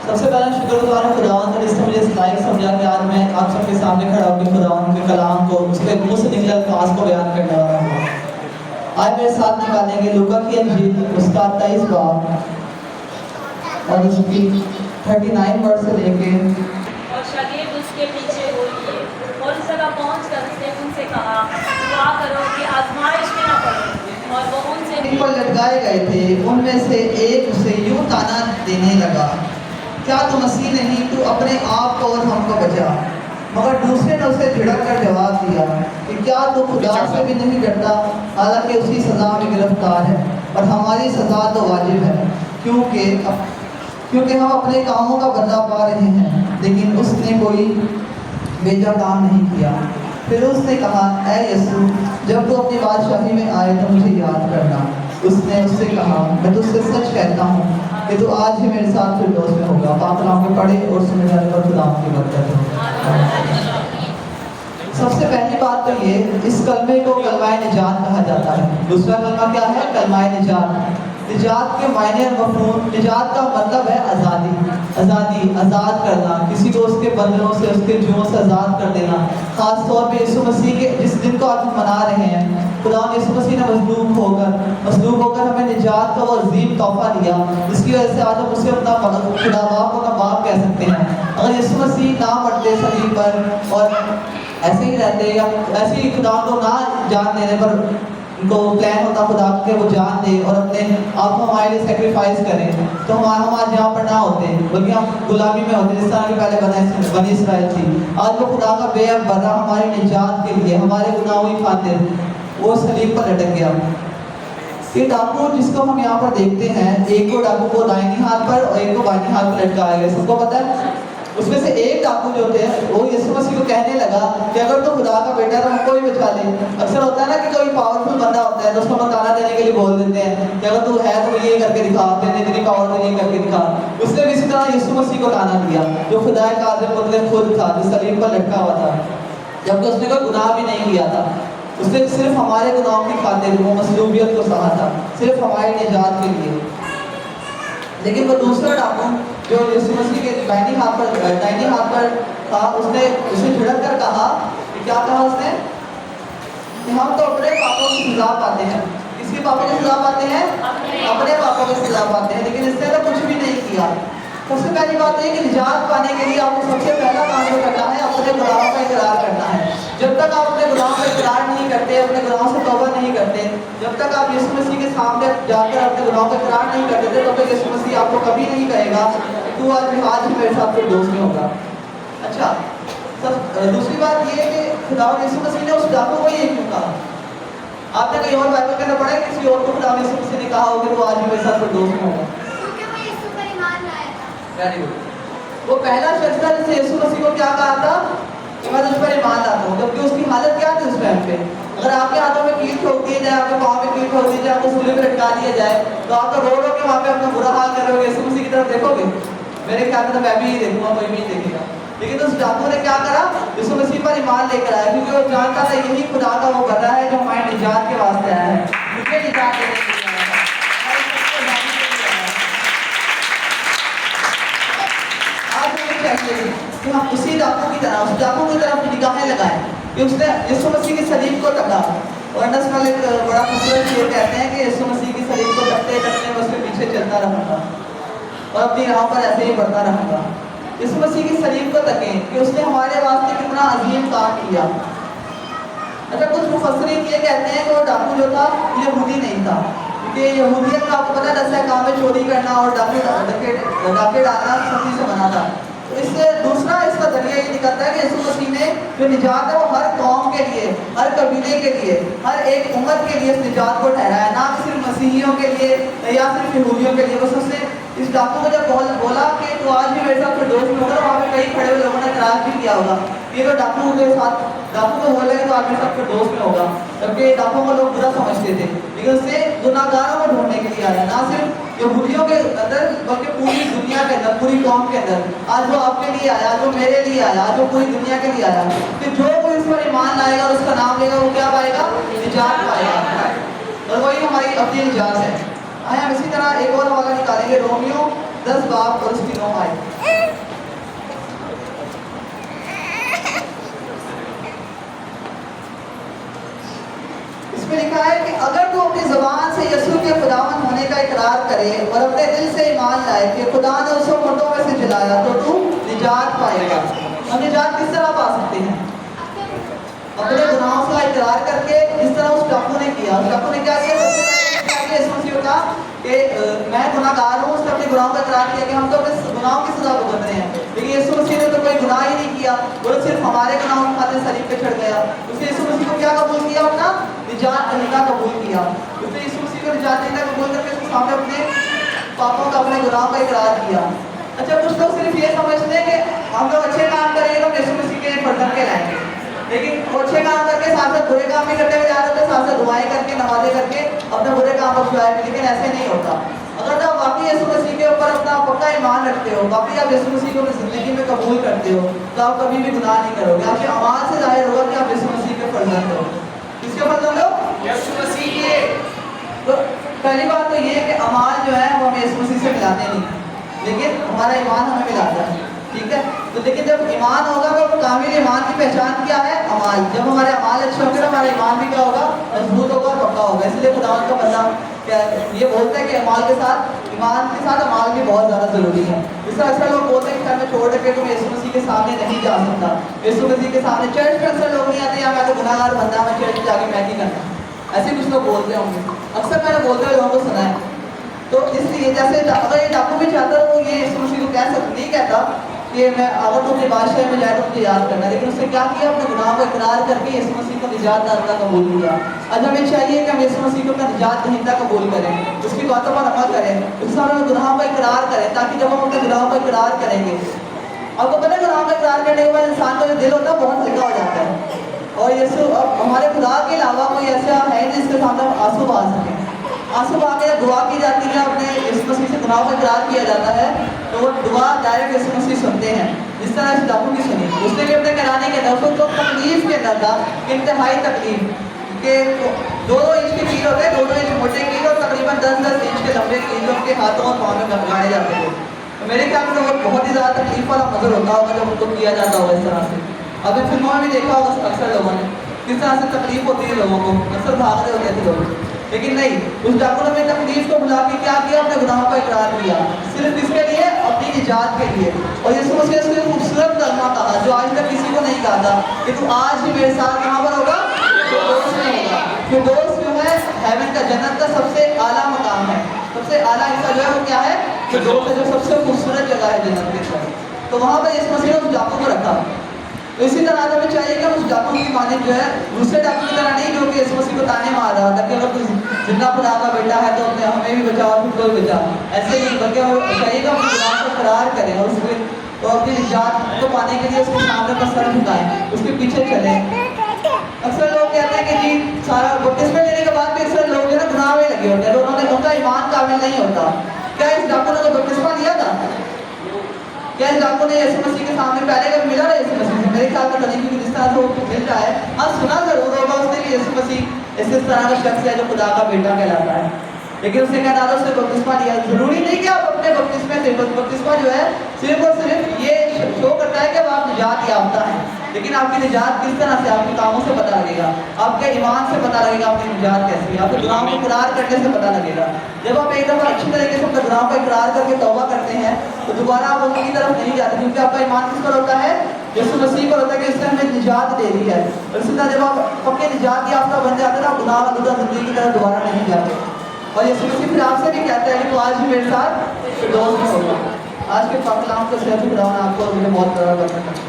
سب سے پہلے شکرگزار ہوں خداوند نے جس نے مجھے اس لائق سمجھا کہ آج میں آپ سب کے سامنے کھڑا ہوں کہ خداوند کے کلام کو اس کے منہ سے نکلے الفاظ کو بیان کرنے والا ہوں۔ آج میرے ساتھ نکالیں گے لوکا کی انجیل اس کا 23 باب اور اس کی 39 ورس سے لے کے اور شاگرد اس کے پیچھے ہو لیے اور اس جگہ پہنچ کر اس نے ان سے کہا دعا کرو کہ آزمائش میں نہ پڑو، اور وہ ان سے پر لٹکائے گئے تھے، ان میں سے ایک اسے یوں تانا دینے لگا، کیا تو مسیح نہیں، تو اپنے آپ کو اور ہم کو بچا۔ مگر دوسرے نے اسے جھڑک کر جواب دیا کہ کیا تو خدا سے بھی نہیں ڈرتا، حالانکہ اسی سزا میں گرفتار ہے، اور ہماری سزا تو واجب ہے کیونکہ ہم اپنے کاموں کا بدلہ پا رہے ہیں، لیکن اس نے کوئی بیجا کام نہیں کیا۔ پھر اس نے کہا اے یسوع، جب تو اپنی بادشاہی میں آئے تو مجھے یاد کرنا۔ اس نے اس سے کہا میں تجھ سے سچ کہتا ہوں کہ تو آج ہی میرے ساتھ فردوس میں ہوگا۔ پاک کلام کو پڑھے اور سننے والے پر خدا کی برکت ہو۔ سب سے پہلی بات تو یہ، اس کلمے کو کلمہ نجات کہا جاتا ہے۔ دوسرا کلمہ کیا ہے؟ کلمہ نجات۔ نجات کے معنی اور مفہوم، نجات کا مطلب ہے آزادی، آزاد کرنا، کسی کو اس کے بندھنوں سے، اس کے جوؤں سے آزاد کر دینا۔ خاص طور پہ یسوع مسیح کے جس دن کو آج ہم منا رہے ہیں، خدا یسوع مسیح نے مصلوب ہو کر ہمیں نجات کا وہ عظیم تحفہ دیا، جس کی وجہ سے آج ہم اسے اپنا خدا باپ کو اپنا باپ کہہ سکتے ہیں۔ اگر یسوع مسیح نہ مرتے صلیب پر اور ایسے ہی رہتے یا ایسے ہی خدا کو نہ جان دینے پر ان کو پلان ہوتا خدا کہ وہ جان دے اور اپنے آپ کو ہمارے لیے سیکریفائس کریں، تو ہم آج یہاں پر نہ ہوتے، بلکہ ہم غلامی میں ہوتے، جس طرح کہ پہلے بنی اسرائیل تھی۔ آج وہ خدا کا بے اب بنا ہماری نجات کے لیے، ہمارے گناہوں کی خاطر وہ صلیب پر لٹک گیا۔ یہ ڈاکو جس کو ہم یہاں پر دیکھتے ہیں، ایک کو ڈاکو کو دائنی ہاتھ پر اور ایک کو بائیں ہاتھ پر لٹکایا گیا، سب کو پتہ ہے۔ اس میں سے ایک ڈاکو جو تھے وہ یسوع مسیح کو کہنے لگا کہ اگر تو خدا کا بیٹا تو ہم کو بھی بچا لے۔ اکثر ہوتا ہے نا کہ کوئی پاورفل بندہ ہوتا ہے تو اس کو ہم تانا دینے کے لیے بول دیتے ہیں کہ اگر تو ہے تو یہ کر کے دکھا، تیرے اتنی پاور تو یہ کر کے دکھا۔ اس نے بھی اسی طرح یسوع مسیح کو تانا دیا جو خدا قادر مطلق خود تھا، جو صلیب پر لٹکا ہوا تھا، جبکہ اس نے کوئی گناہ بھی نہیں کیا تھا۔ اس نے صرف ہمارے گناہوں کی خاطر وہ مصلوبیت کو سہا تھا، صرف ہماری نجات کے لیے۔ لیکن وہ دوسرا ڈاکو جو یسوع مسیح کے دائنی ہاتھ پر تھا، اس نے اسے جھڑک کر کہا کہ کیا کہا اس نے کہ ہم تو اپنے پاپوں کی سزا پاتے ہیں۔ کس کے پاپوں کی سزا پاتے ہیں؟ اپنے پاپوں کی سزا پاتے ہیں، لیکن اس نے تو کچھ بھی نہیں کیا۔ سب سے پہلی بات یہ کہ نجات پانے کے لیے آپ کو سب سے پہلا کام جو کرنا ہے اپنے گناہوں کا اقرار کرنا ہے۔ جب تک آپ اپنے گناہوں کا اقرار نہیں کرتے، اپنے گناہوں سے توبہ نہیں کرتے، جب تک آپ یسوع مسیح کے سامنے جا کر اپنے گناہوں کا اقرار نہیں کرتے تھے، تب تک یسوع مسیح آپ کو کبھی نہیں کہے گا کہ تو آج ہی میرے ساتھ فردوس میں ہوگا۔ اچھا، دوسری بات یہ ہے کہ خدا یسوع مسیح نے اس ڈاکو کو یہ کیوں کہا؟ آپ نے کہیں اور بائبل کے اندر پڑھا ہے کسی اور کو خدا یسوع مسیح نے کہا ہو کہ تو آج ہی میرے ساتھ فردوس میں ہوگا؟ وہ پہلا شخص تھا جس نے یسوع مسیح کو کیا کہا تھا کہ میں تجھ پر ایمان لاتا ہوں، جبکہ اس کی حالت کیا تھی اس ٹائم پہ؟ اگر آپ کے ہاتھوں میں کیل ٹھوک دی جائے، آپ کے پاؤں میں کیل ٹھوک دی جائے، آپ کو سولی پہ لٹکا دیا جائے، تو آپ تو رو رو کے وہاں پہ اپنا برا حال کر رہے ہو، یسوع مسیح کی طرف دیکھو گے؟ میرے خیال میں تو میں بھی ہی دیکھوں گا، کوئی بھی نہیں دیکھے گا۔ لیکن اس ڈاکو نے کیا کرا؟ یسوع مسیح پر ایمان لے کر آیا، کیونکہ وہ جانتا تھا یہی خدا کا وہ بندہ ہے جو ہماری نجات کے واسطے آیا ہے، مجھے نجات دینے کے لیے آیا ہے۔ کہ ہم اسی ڈاکو کی طرح اس ڈاکو کی طرف نگاہیں لگائیں کہ اس نے یسوع مسیح کی صلیب کو تکا۔ اور انس والے بڑا خوبصورت یہ کہتے ہیں کہ یسوع مسیح کی صلیب کو تکتے تکتے میں اس کے پیچھے چلتا رہوں گا اور اپنی راہوں پر ایسے ہی بڑھتا رہوں گا۔ یسوع مسیح کی صلیب کو تکیں کہ اس نے ہمارے واسطے کتنا عظیم کام کیا۔ اچھا، کچھ مفسرین یہ کہتے ہیں کہ وہ ڈاکو جو تھا یہودی نہیں تھا، کیونکہ یہودیت کا آپ کو پتہ ہے 10 کام میں چوری کرنا اور ڈاکے ڈالنا سختی سے منع تھا۔ تو اس سے دوسرا اس کا ذریعہ یہ نکلتا ہے کہ یسوع مسیح نے جو نجات ہے وہ ہر قوم کے لیے، ہر قبیلے کے لیے، ہر ایک امت کے لیے اس نجات کو ٹھہرایا ہے، نہ کہ صرف مسیحیوں کے لیے یا صرف یہودیوں کے لیے۔ بس اس نے اس ڈاکو کو جب بولا کہ تو آج بھی میرے ساتھ فردوس میں ہوگا، وہاں پہ کئی کھڑے ہوئے لوگوں نے اعتراض بھی کیا ہوگا یہ تو ڈاکو کو بولے کہ تو آج میرے ساتھ فردوس میں ہوگا، جبکہ ڈاکو کو لوگ برا سمجھتے تھے۔ لیکن اس سے گناہگاروں کو ڈھونڈنے کے لیے آیا، نہ صرف یہودیوں کے اندر بلکہ پوری دنیا کے اندر، پوری قوم کے اندر۔ آج وہ آپ کے لیے آیا، جو میرے لیے آیا، جو پوری دنیا کے لیے آیا کہ جو کوئی اس پر ایمان لائے گا اور اس کا نام لے گا وہ کیا پائے گا؟ نجات پائے گا، اور وہی ہماری اپنی نجات ہے۔ آئے ہم اسی طرح ایک اور حوالہ نکالیں گے، رومیو 10 बाब और उसकी 9 आयत। इसमें लिखा है कि अगर तू अपनी ज़बान से यीशु के खुदावंद होने का इकरार करे और अपने दिल से ईमान लाए कि खुदा ने उसे मुर्दों में से जिलाया तो तू निजात पाएगा। हम निजात किस तरह पा सकते हैं? अपने गुनाहों का इकरार करके, जिस तरह उस डाकू ने किया। उस डाकू ने क्या किया? यीशु मसीह को कहा कि मैं गुनाहगार हूँ। उसने अपने गुनाहों का इकरार किया कि हम तो अपने गुनाहों की सजा भुगत रहे हैं, लेकिन यीशु मसीह ने तो कोई गुनाह ही नहीं किया, वो सिर्फ हमारे गुनाहों की खातिर सलीब पे चढ़ गया। उसने यीशु मसीह को क्या कबूल किया? अपना निजात दहिंदा कबूल किया। उसने यीशु मसीह को निजात दहिंदा कबूल करके उसके सामने अपने पापों का, अपने गुनाहों का इकरार किया। अच्छा, कुछ लोग सिर्फ ये समझते हैं कि हम लोग अच्छे काम करेंगे तो यीशु मसीह के फर्जन के लाएंगे, लेकिन वो अच्छे काम करके साथ साथ बुरे काम भी करते हुए जा रहे थे, साथ साथ दुआएं करके, नमाजें करके अपने बुरे काम पर छुड़ाए। लेकिन ऐसे नहीं होता। अगर आप वाकई यीशु मसीह के ऊपर अपना पक्का ईमान रखते हो, वाकई आप यीशु मसीह को अपनी ज़िंदगी में कबूल करते हो, तो आप कभी भी गुनाह नहीं करोगे। आपके अमाल से जाहिर होगा कि आप यीशु मसीह के फर्जंद हो। किसके फर्जंद हो? यीशु मसीह के। तो पहली बात तो ये है कि अमाल जो है वो हमें यीशु मसीह से मिलाते नहीं, लेकिन हमारा ईमान हमें मिलाता है। ठीक है, तो लेकिन जब ईमान होगा तो कामिल ईमान की पहचान क्या है? अमाल। जब हमारे अमाल अच्छे होंगे तो हमारा ईमान भी क्या होगा? मजबूत होगा और पक्का होगा। इसलिए खुदावंद का बंदा क्या ये बोलते हैं कि अमाल के साथ, ईमान के साथ अमाल भी बहुत ज़्यादा ज़रूरी है। इससे अक्सर लोग बोलते हैं कि मैं छोड़ के तो मैं यीशु मसीह के सामने नहीं जा सकता, यीशु मसीह के सामने चर्च में अक्सर लोग नहीं आते, या मैं तो गुनाहगार बंदा, मैं चर्च जाके मैं नहीं करता। ऐसे कुछ लोग बोलते होंगे, अक्सर मैंने बोलते हुए लोगों को सुना है। तो इसलिए जैसे अगर ये डाकू भी चाहता तो ये यीशु मसीह को कह सकता, नहीं कहता कि मैं अगर तुम बादशाह में जाए तो मुझे याद करना, लेकिन उसने क्या किया? अपने गुनाह को इकरार करके यीशु मसीह को निजात दहिंदा कबूल किया। आज हमें चाहिए कि हम यीशु मसीह को अपना निजात दहिंदा कबूल करें, उसकी बातों पर अमल करें, उसके सामने गुनाह का इकरार करें, ताकि जब हम अपने गुनाह का इकरार करेंगे, आपको पता है गुनाह का इकरार करने के बाद इंसान का जो दिल होता है बहुत हल्का हो जाता है। और यीशु, अब हमारे खुदा के अलावा कोई ऐसा है जिसके सामने हम आंसू बहा सकें। आंसू बहा के दुआ की जाती है, अपने यीशु मसीह से गुनाह का इकरार किया जाता है, तो वो दुआ डायरेक्ट यीशु मसीह सुनते हैं। जिस तरह इस डाकू की सुनी, उसने भी अपने कराने के दफों को तकलीफ के अंदर था, इंतहाई तकलीफ के 2-2 इंच के कील होते हैं, 2-2 इंच मोटे कील और तकरीबन 10-10 इंच के लंबे कील जो उनके हाथों और पाँव में लगाए जाते थे। तो मेरे ख्याल में वो बहुत ही ज़्यादा तकलीफ वाला मंजर होता होगा जब उनको किया जाता होगा इस तरह से। अब फिल्मों में भी देखा होगा अक्सर लोगों ने किस तरह से तकलीफ होती है लोगों को, अक्सर भाग रहे होते थे लोग। लेकिन नहीं, उस डाकू ने अपनी तकलीफ को बुला के क्या किया? अपने गुनाहों का इकरार किया, सिर्फ किसके लिए? अपनी निजात के लिए। और यीशु मसीह ने उसको खूबसूरत कलमा कहा जो आज तक किसी को नहीं कहा था कि तू आज ही मेरे साथ कहाँ पर होगा? फिरदौस में होगा। फिरदौस जो है हेवन का, जन्नत का सबसे आला मकाम है, सबसे आला हिस्सा जो है वो क्या है? फिरदौस है, जो सबसे खूबसूरत जगह है जन्नत के अंदर। तो वहाँ पर यीशु मसीह ने उस डाकू को रखा। तो इसी तरह हमें चाहिए कि हम उस डाकू की मानिब जो है, दूसरे डाकू की तरह नहीं जो कि यीशु मसीह को ताने मार रहा था कि अगर तू जिंदा खुदा का बेटा है तो अपने हमें भी बचाओ, खुद को भी बचा। ऐसे ही बल्कि हमें चाहिए कि हम गुनाह को इकरार करें और उसके तो अपनी निजात को पाने के लिए उसके सामने पर सर झुकाएं, उसके पीछे चलें। अक्सर लोग कहते हैं कि जी सारा बपतिस्मा लेने के बाद भी अक्सर लोग जो है गुनाह में लगे होते हैं, तो उन्होंने उनका ईमान कामिल नहीं होता। क्या इस डाकू ने तो बपतिस्मा लिया था? क्या इस डाकू ने यीशु मसीह के सामने पहले कभी मिला रहा यीशु मसीह से? मेरे ख्याल में नहीं, क्योंकि जिस तरह से वो मिल रहा है, हाँ सुना जरूर होगा उसने कि यीशु मसीह इस तरह का शख्स है जो खुदा का बेटा कहलाता है, लेकिन उसने क्या डाला? उसने बपतिस्मा लिया। जरूरी नहीं कि आप अपने बपतिस्मे से, बपतिस्मा जो है सिर्फ और सिर्फ ये शो करता है कि आप निजात याफ्ता हैं, लेकिन आपकी निजात किस तरह से? आपके कामों से पता लगेगा, आपके ईमान से पता लगेगा आपकी निजात कैसी है, आपके गुनाहों को इकरार करने से पता लगेगा। जब आप एक दफ़ा अच्छी तरीके से अपने गुनाहों का इकरार करके तौबा करते हैं तो दोबारा आप उनकी तरफ नहीं जाते, क्योंकि आपका ईमान किस पर होता है? यीशु मसीह पर होता है कि उसने हमें निजात दे दी है। और इसी तरह जब आप पक्के निजात याफ्ता बन जाते हैं ना, गुनाह वाला जिंदगी की तरफ दोबारा नहीं जाते। और यीशु मसीह फिर आपसे भी कहता है कि तो आज भी मेरे साथ फिरदौस में होगा। आज के पाक कलाम को सिर्फ खुदा ने आपको और मुझे बहुत बड़ा बरकत